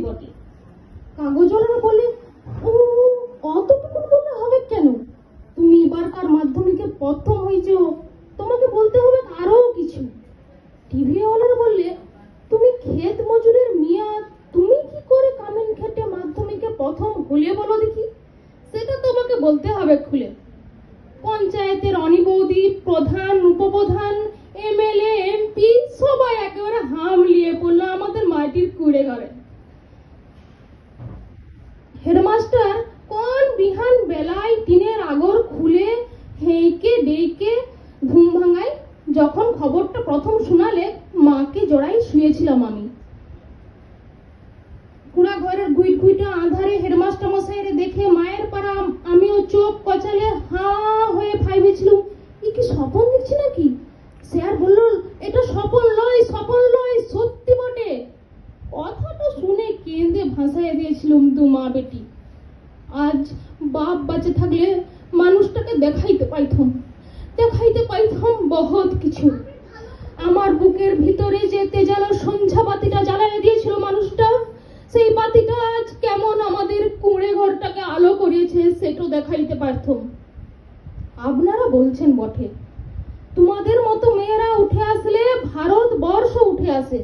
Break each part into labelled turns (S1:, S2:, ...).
S1: বটে। কাগজওয়ালারা বলে, ও অতটুকু বললে হবে কেন? তুমি এবারকার মাধ্যমিকে প্রথম হয়েছো, তোমাকে বলতে হবে আরো কিছু। টিভিওয়ালারা বললে, তুমি ক্ষেত মজুরের মিয়া, তুমি কি করে কামিন খেটে মাধ্যমিকে প্রথম হলে বলো দেখি, সেটা তোমাকে বলতে হবে খুলে। পঞ্চায়েতের অনি বৌদি, প্রধান, উপপ্রধান, এমএলএ, এমপি সবাই একেবারে হামলিয়ে পড়লো আমাদের মাটির কুড়ে ঘরে। হেডমাস্টার কোন বিহান বেলায় টিনের আগর খুলে হেইকে ডেকে ঘুম ভাঙায়। যখন খবরটা প্রথম শোনালে মাকে জড়াই শুয়েছিলাম আমি। কুড়া ঘরের গুইটা আধারে হেডমাস্টার মশাইরে দেখে মায়ের পাড়া আমিও চোখ কচালে হা হয়ে ভাইবেছিলাম, এ কি স্বপন দেখছি নাকি? স্যার বলল, এটা স্বপন লয়, স্বপন লয়, সত্যি বটে। কথাটা শুনে কেঁদে ভাসাইয়া দিয়েছিলাম দু মা বেটি। আজ বাপ বাঁচে থাকলে মানুষটাকে দেখাইতে পাইতাম বহুত কিছু। আমার বুকের ভিতরে যে তেজালো সন্ধ্যা বাতিটা জ্বালাইয়া দিয়েছিল মানুষটা, সেই বাতিটা আজ কেমন আমাদের কুঁড়ে ঘরটাকে আলো করিয়েছে সেটা দেখাইতে পারতাম। আপনারা বলছেন বটে, তোমাদের মতো মেয়েরা উঠে আসলে ভারতবর্ষ উঠে আসে।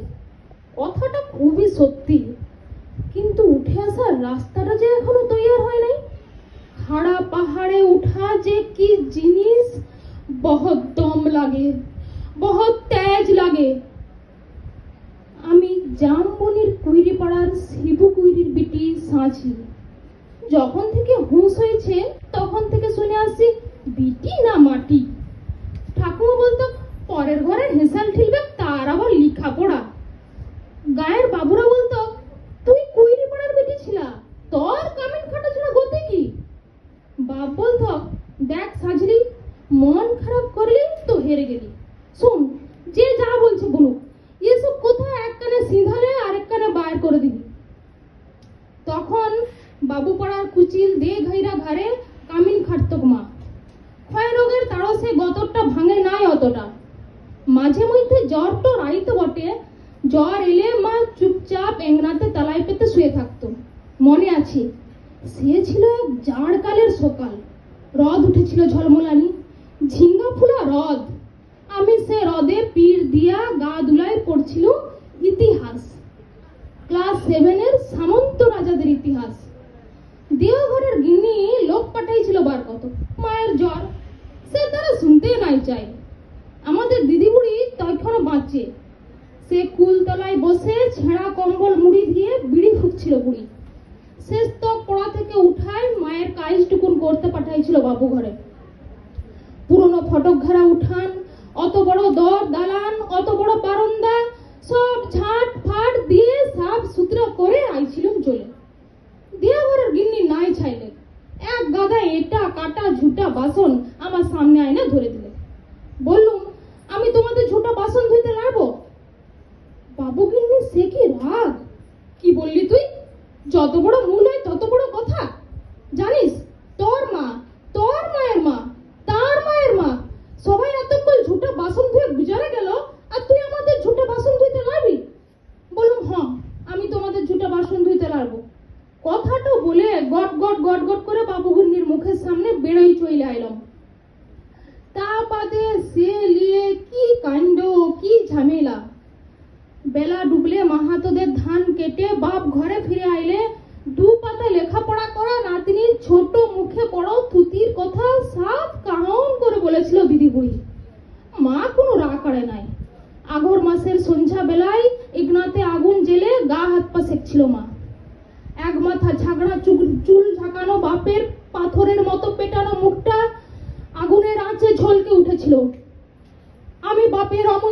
S1: কথাটা খুবই সত্যি, কিন্তু উঠে আসার রাস্তাটা যে এখনো তৈরি হয় নাই। খাড়া পাহাড়ে উঠা যে কি জিনিস, বহুত দম লাগে, বহুত তেজ লাগে। আমি জামবনির কুইরি পাড়ার শিবু কুইরির বিটি সাঁচি। যখন থেকে হুঁশ হয়েছে তখন থেকে শুনে আসছি বিটি না মাটি। ঠাকুমা বলতো, পরের ঘরে হেসাল ঠিলবে তার আবার লিখা পড়া। গায়ের বাবুরা বলতো, তুই কুইরি পাড়ার বেটি ছিলা, তোর কামিন খাটা ছাড়া গতি কি? বাপ বলতো, দেখ সাজলি, মন খারাপ করলি তো হেরে গেলি। শোন, যে যা বলছে বলুক, এসব কোথায় এক কানে সিঁধালে আরেক কানে বাইর করে দিবি। তখন বাবু পাড়ার কুচিল দে ঘাইরা ঘরে কামিন খাটতক মা। ক্ষয় রোগের তাড়সে গতরটা ভাঙে নাই অতটা। মাঝে মধ্যে জ্বর তো আইতো বটে, জ্বর এলে মা চুপচাপ এংরাতে তালাই পেতে শুয়ে থাকতো। মনে আছে, সে ছিল এক জাড় কালের সকাল, রদ উঠেছিল ঝলমলানি, ঝিঙ্গা ফুলা রদ। আমি সে রদে পীর দিয়া গা দুলাই পড়ছিল ইতিহাস, ক্লাস 7-এর সামন্ত রাজাদের ইতিহাস। দেওঘরের গিন্নি লোক পাঠাইছিল বার কত, মায়ের জ্বর, সে তারা শুনতে নাই চাই। আমাদের দিদি বুড়ি তখনও বাঁচে, সে কুলতলায় বসে ছেঁড়া কম্বল মুড়ি দিয়ে বিড়ি ফুঁকছিল বুড়ি। শেষ তো পড়া থেকে উঠায় মায়ের কাজটুকুন করতে পাঠাইছিল বাবু ঘরে। পুরনো ফটক ঘেরা উঠান, অত বড় দর দালান, অত বড় বারান্দা, সব ঝাট ফাট দিয়ে সাফ সুতরা করে আইছিলুম চলে। দেওঘরের গিন্নি নাই ছাইলে এক গাদা এটা কাটা ঝুটা বাসন আমার সামনে আয়না ধরে দিলে। বললুম, আমি তোমাদের ঝুটা বাসন ধুইতে লাগবো? বাবু গিন্নি সে কি রাগ! কি বললি তুই? যত বড় মূল হয় তত বড় কথা। জানিস, তোর মা, তোর মায়ের মা, তার মায়ের মা সবাই এতক্ষণ ঝুটা বাসন ধুয়ে গুজারে গেল, আর তুই আমাদের ঝুটা বাসন ধুইতে লাগবি? বলুন, হ্যাঁ, আমি তোমাদের ঝুটা বাসন ধুইতে লাগবো। কথাটা বলে গট গট গট গট করে বাবু গিন্নির মুখের সামনে বেরোই চলে আইলাম। তা বাদে সে লিয়ে কি কাণ্ড, কি ঝামেলা। বেলা ডুবলে মাহাতোদের ধান কেটে বাপ ঘরে ফিরে আইলে দু পাতা লেখাপড়া করা নাতনি ছোট মুখে পড়ো থুতির কথা সাফ কাউন করে বলেছিল দিদি বুড়ি। মা কোনো রাগ করে নাই। আগর মাসের সন্ধ্যা বেলায় ইগনাতে আগুন জেলে গা হাত পা সেকছিল মা। এক মাথা ঝাগড়া চুল ঝাঁকানো বাপের